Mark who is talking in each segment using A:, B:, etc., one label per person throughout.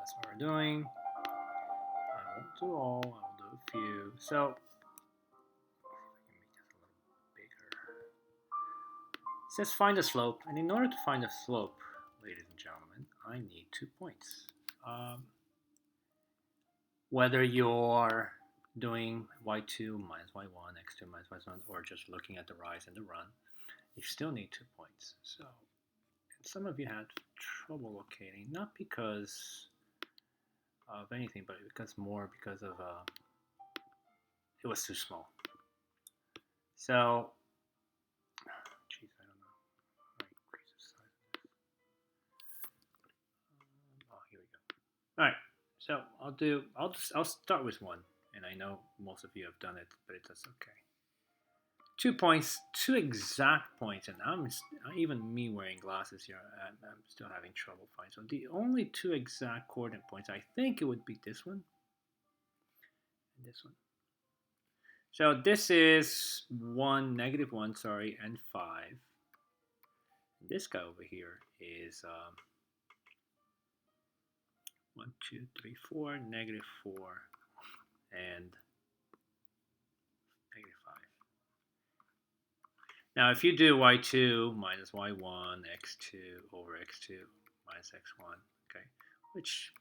A: that's what we're doing. I won't do all, I'll do a few. So, let me make this a little bigger. It says find the slope, and in order to find the slope, ladies and gentlemen, I need 2 points. Whether you're doing y2 minus y1, x2 minus y1, or just looking at the rise and the run, you still need 2 points. So, and some of you had trouble locating, not because of anything, but because of it was too small. So, geez, I don't know. I increase the size of this. Oh, here we go. All right. So I'll start with one, and I know most of you have done it, but that's okay. 2 points, 2 exact points, and even me wearing glasses here, I'm still having trouble finding. So the only 2 exact coordinate points, I think it would be this one and this one. So this is 1, -1, sorry, and 5. And this guy over here is 1, 2, 3, 4, -4, and -5. Now, if you do y2 minus y1, x2 over x2 minus x1, okay, which,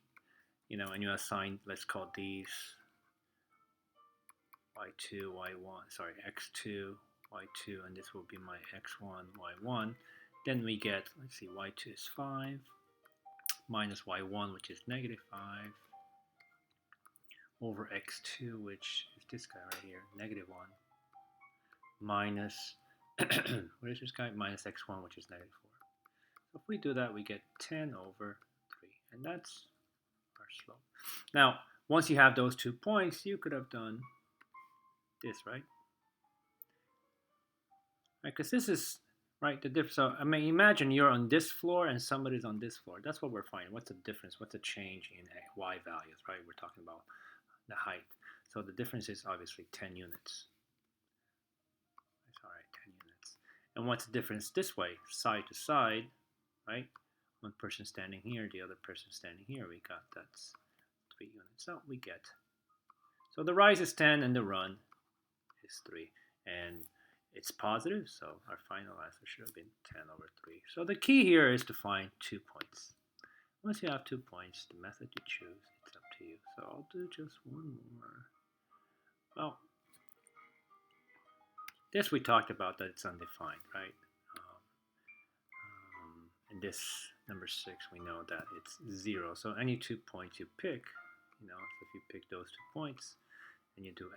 A: and you assign, let's call these y2, y1, sorry, x2, y2, and this will be my x1, y1. Then we get, let's see, y2 is 5, minus y1, which is -5, over x2, which is this guy right here, -1, minus, what is this guy? Minus x1, which is -4. So if we do that, we get 10 over 3, and that's our slope. Now, once you have those 2 points, you could have done this, right? Because this is, right, the difference. So, I mean, imagine you're on this floor and somebody's on this floor. That's what we're finding. What's the difference? What's the change in y values, right? We're talking about the height. So the difference is obviously 10 units. That's all right, 10 units. And what's the difference this way, side to side, right? One person standing here, the other person standing here. We got that's 3 units. So we get. So the rise is 10 and the run is 3. And it's positive, so our final answer should have been 10 over 3. So the key here is to find 2 points. Once you have 2 points, the method you choose, it's up to you. So I'll do just one more. Well, this we talked about that it's undefined, right? In this number 6, we know that it's 0. So any 2 points you pick, so if you pick those 2 points, and you do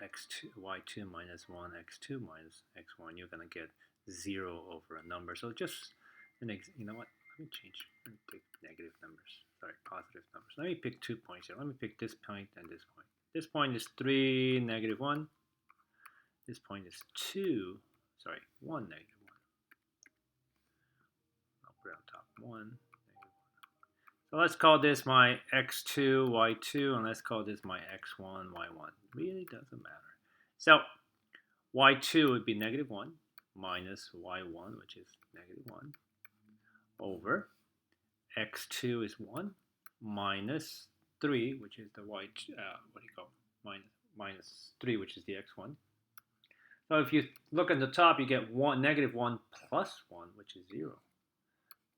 A: y2 minus 1, x2 minus x1, you're going to get 0 over a number. So just, you know what, let me pick negative numbers, sorry, positive numbers. Let me pick 2 points here. Let me pick this point and this point. This point is 3, -1. This point is 2, sorry, 1, -1. I'll put it on top, 1, -1. So let's call this my x2, y2, and let's call this my x1, y1. Really doesn't matter. So y2 would be -1 minus y1, which is -1, over x2 is 1 minus 3, which is the minus 3, which is the x1. So if you look at the top, you get -1 plus 1, which is 0,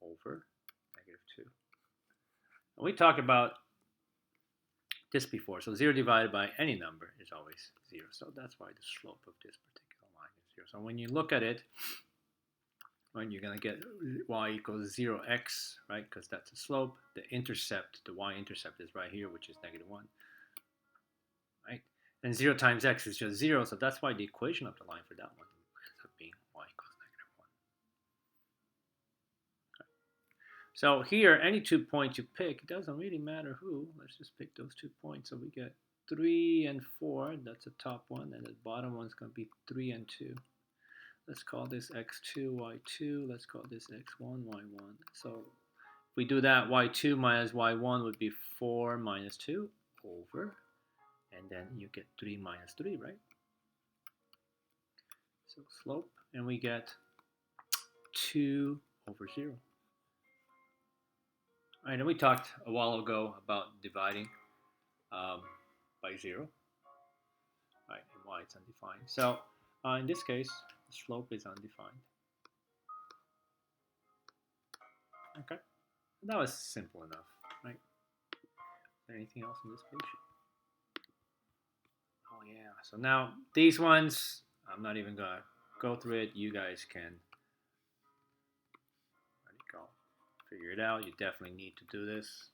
A: over -2. And we talked about this before. So 0 divided by any number is always 0. So that's why the slope of this particular line is 0. So when you look at it, when you're going to get y equals 0x, right, because that's the slope. The intercept, the y-intercept is right here, which is -1, right? And 0 times x is just 0, so that's why the equation of the line for that one ends up being y equals -1. Okay. So here, any 2 points you pick, it doesn't really matter who. Let's just pick those 2 points. So we get 3 and 4, that's the top one, and the bottom one's going to be 3 and 2. Let's call this x2, y2. Let's call this x1, y1. So if we do that, y2 minus y1 would be 4 minus 2 over, and then you get 3 minus 3, right? So slope, and we get 2 over 0. All right, and we talked a while ago about dividing um, by 0, right, and y it's undefined. So in this case, the slope is undefined. Okay, that was simple enough, right? Is there anything else on this page? Oh yeah, so now these ones, I'm not even gonna go through it. You guys can go figure it out. You definitely need to do this,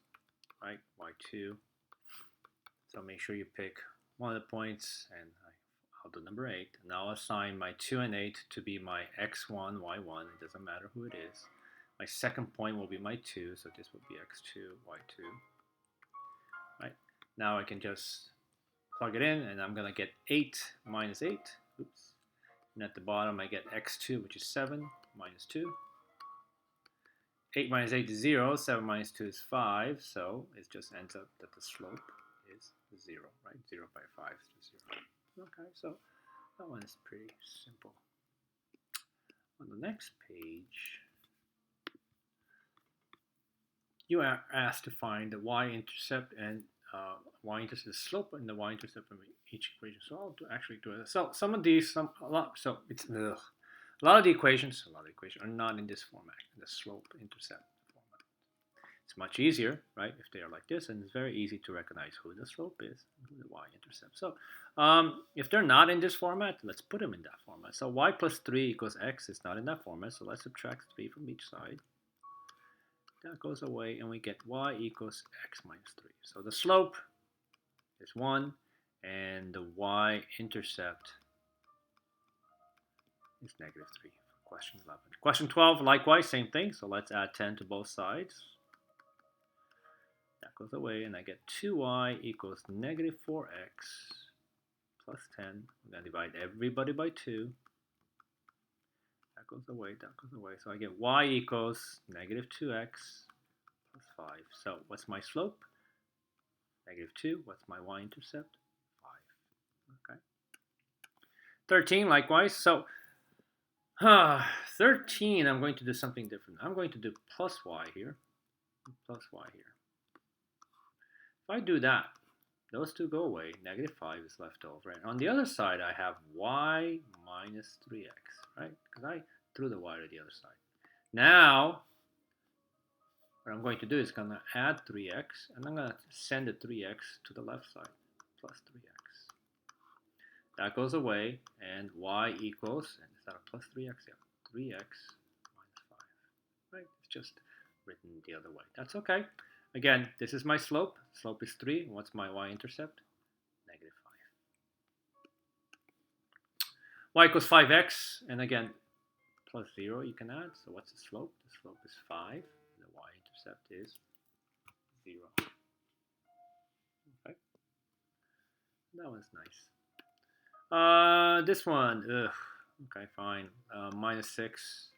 A: right? Y2. So make sure you pick one of the points, and I'll do number 8. And I'll assign my 2 and 8 to be my x1, y1. It doesn't matter who it is. My second point will be my 2, so this will be x2, y2. Right? Now I can just plug it in, and I'm going to get 8 minus 8. Oops. And at the bottom, I get x2, which is 7, minus 2. 8 minus 8 is 0. 7 minus 2 is 5. So it just ends up that the slope is 0, right? 0 by 5 is 0. Okay, so that one is pretty simple. On the next page, you are asked to find the y-intercept and y-intercept, the slope and the y-intercept from each equation. So I'll actually do it. So some of these, a lot of the equations are not in this format, in the slope-intercept format. It's much easier, right, if they are like this, and it's very easy to recognize who the slope is and who the y-intercept. So if they're not in this format, let's put them in that format. So y plus 3 equals x is not in that format, so let's subtract 3 from each side. That goes away, and we get y equals x minus 3. So the slope is 1, and the y-intercept is negative 3 for question 11. Question 12, likewise, same thing. So let's add 10 to both sides. That goes away, and I get 2y equals negative 4x plus 10. I'm going to divide everybody by 2. That goes away, that goes away. So I get y equals negative 2x plus 5. So what's my slope? Negative 2. What's my y-intercept? 5. Okay. 13, likewise. So 13, I'm going to do something different. I'm going to do plus y here, plus y here. If I do that, those two go away. Negative 5 is left over. And on the other side, I have y minus 3x, right? Because I threw the y to the other side. Now, what I'm going to do is going to add 3x, and I'm going to send the 3x to the left side, plus 3x. That goes away, and y equals, and is that a plus 3x? Yeah, 3x minus 5. Right? It's just written the other way. That's okay. Again, this is my slope. Slope is 3. What's my y-intercept? Negative 5. Y equals 5x, and again, plus 0 you can add. So what's the slope? The slope is 5. And the y-intercept is 0. Okay. That one's nice. This one, okay, fine. Minus 6,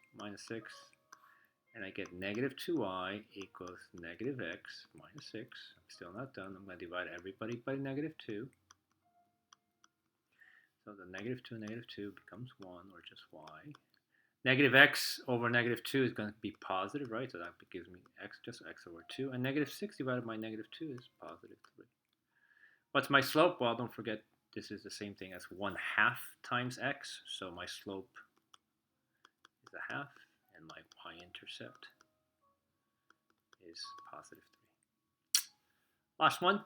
A: and I get negative 2y equals negative x minus 6. I'm still not done. I'm going to divide everybody by negative 2. So the negative 2 becomes 1, or just y. Negative x over negative 2 is going to be positive, right? So that gives me x, just x over 2. And negative 6 divided by negative 2 is positive 3. What's my slope? Well, don't forget, this is the same thing as 1/2 times x. So my slope is 1/2, and my y-intercept is positive 3. Last one.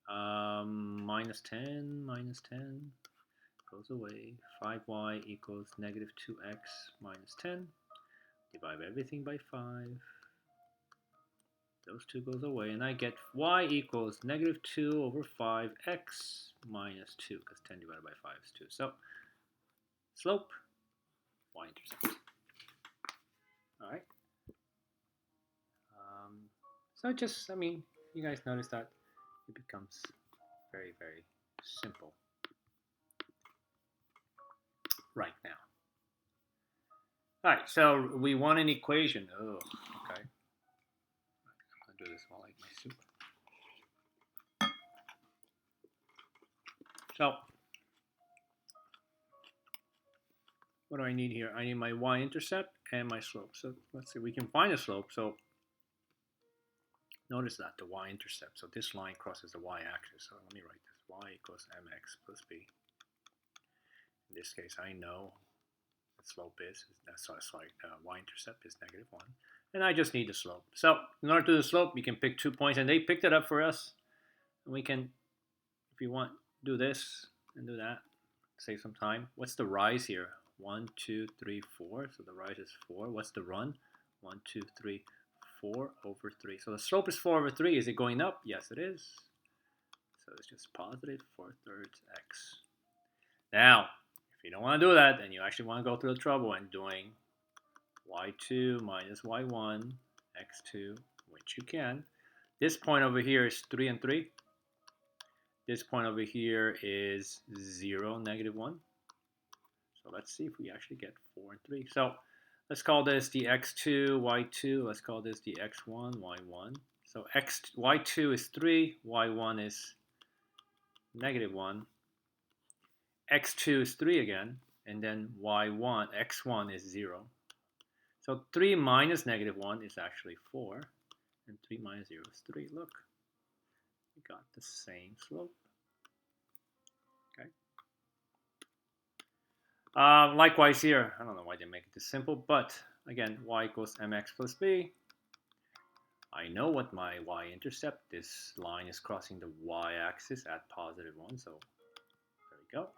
A: Minus 10 goes away. 5y equals negative 2x minus 10. Divide everything by 5. Those two goes away, and I get y equals negative 2 over 5x minus 2, because 10 divided by 5 is 2. So slope, y-intercept. All right. So just, you guys notice that it becomes very, very simple right now. All right, so we want an equation. Oh, okay. I'm going to do this while I eat my soup. So what do I need here? I need my y-intercept and my slope. So let's see, we can find a slope. So Notice that the y-intercept, so this line crosses the y-axis. So let me write this: y equals mx plus b. In this case, I know the slope is, y-intercept is -1. And I just need the slope. So in order to do the slope, you can pick 2 points, and they picked it up for us. And we can, if you want, do this and do that, save some time. What's the rise here? 1, 2, 3, 4. So the rise is 4. What's the run? 1, 2, 3, 4 over 3. So the slope is 4 over 3. Is it going up? Yes, it is. So it's just positive 4/3 x. Now, if you don't want to do that, then you actually want to go through the trouble and doing y2 minus y1 x2, which you can. This point over here is 3 and 3. This point over here is 0, -1. So let's see if we actually get 4 and 3. So let's call this the x2, y2. Let's call this the x1, y1. So y2 is 3, y1 is -1. x2 is 3 again, and then x1 is 0. So 3 minus -1 is actually 4, and 3 minus 0 is 3. Look, we got the same slope. Okay. Likewise here, I don't know why they make it this simple, but again, y equals mx plus b. I know what my y-intercept, this line is crossing the y-axis at +1, so there we go.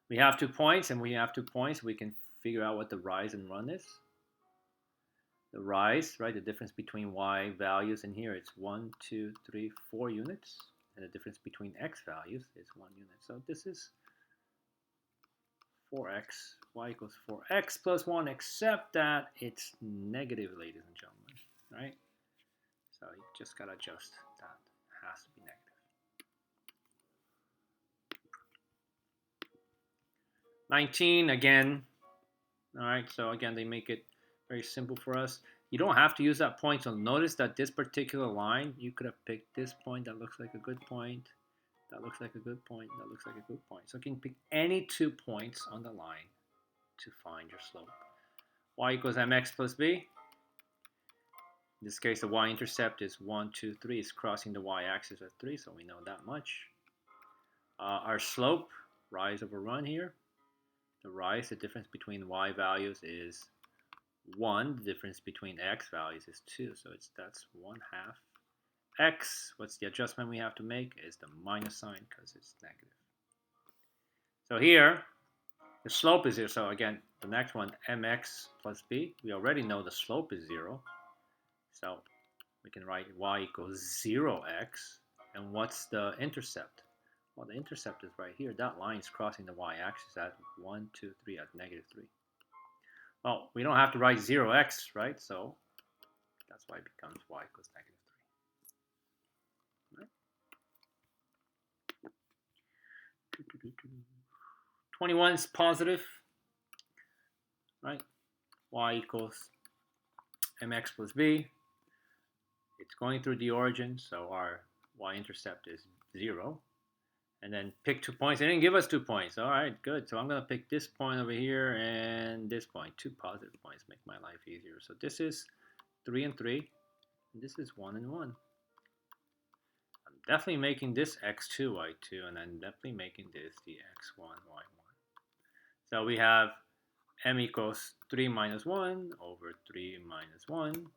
A: We have 2 points, and we have 2 points. We can figure out what the rise and run is. The rise, right, the difference between y values in here, it's 1, 2, 3, 4 units. And the difference between x values is 1 unit. So this is 4x, y equals 4x plus 1, except that it's negative, ladies and gentlemen, right? So you just got to adjust that. It has to be negative. 19, again. All right, so again, they make it very simple for us. You don't have to use that point. So notice that this particular line, you could have picked this point that looks like a good point. That looks like a good point. That looks like a good point. So you can pick any 2 points on the line to find your slope. Y equals mx plus b. In this case, the y-intercept is 1, 2, 3. It's crossing the y-axis at 3, so we know that much. Our slope, rise over run here. The rise, the difference between y values is 1. The difference between x values is 2. So that's 1/2 x. What's the adjustment we have to make? Is the minus sign because it's negative. So here, the slope is 0. So again, the next one, mx plus b. We already know the slope is 0. So we can write y equals 0x. And what's the intercept? Well, the intercept is right here. That line is crossing the y-axis at 1, 2, 3 at -3. Well, we don't have to write 0x, right? So that's why it becomes y equals -3. Right? 21 is positive, right? Y equals mx plus b. It's going through the origin, so our y-intercept is 0. And then pick 2 points. They didn't give us 2 points. All right, good. So I'm going to pick this point over here and this point. 2 positive points make my life easier. So this is 3 and 3. And this is 1 and 1. I'm definitely making this x2, y2. And I'm definitely making this the x1, y1. So we have m equals 3 minus 1 over 3 minus 1,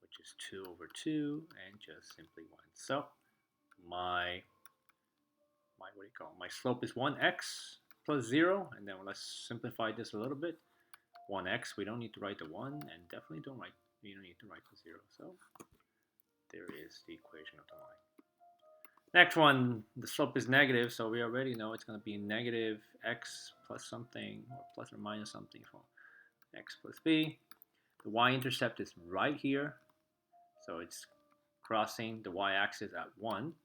A: which is 2 over 2, and just simply 1. So my slope is 1x plus 0, and then let's simplify this a little bit. 1x, we don't need to write the 1, and definitely don't need to write the 0. So there is the equation of the line. Next one, the slope is negative, so we already know it's going to be negative x plus something, or plus or minus something for x plus b. The y-intercept is right here, so it's crossing the y-axis at 1.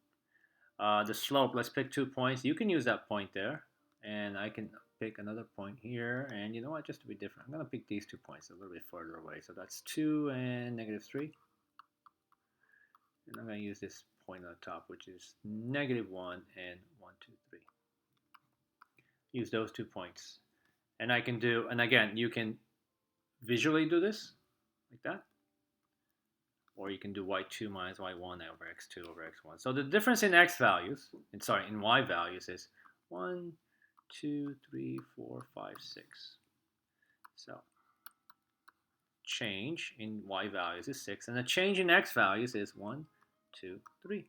A: The slope, let's pick 2 points. You can use that point there, and I can pick another point here. And you know what, just to be different, I'm going to pick these 2 points a little bit further away. So that's 2 and -3. And I'm going to use this point on the top, which is -1 and 1, 2, 3. Use those 2 points. And I can do, and again, you can visually do this, like that. or you can do y2 minus y1 over x2 over x1. So the difference in x values, in y values is 1, 2, 3, 4, 5, 6. So change in y values is 6, and the change in x values is 1, 2, 3.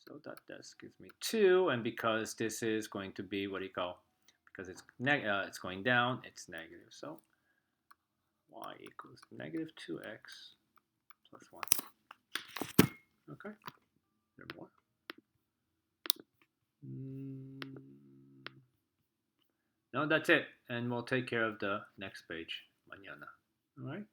A: So that gives me 2, and because this is going to be, what do you call, because it's going down, it's negative. So y equals negative 2x plus 1. Okay, there more. No, that's it, and we'll take care of the next page mañana. All right.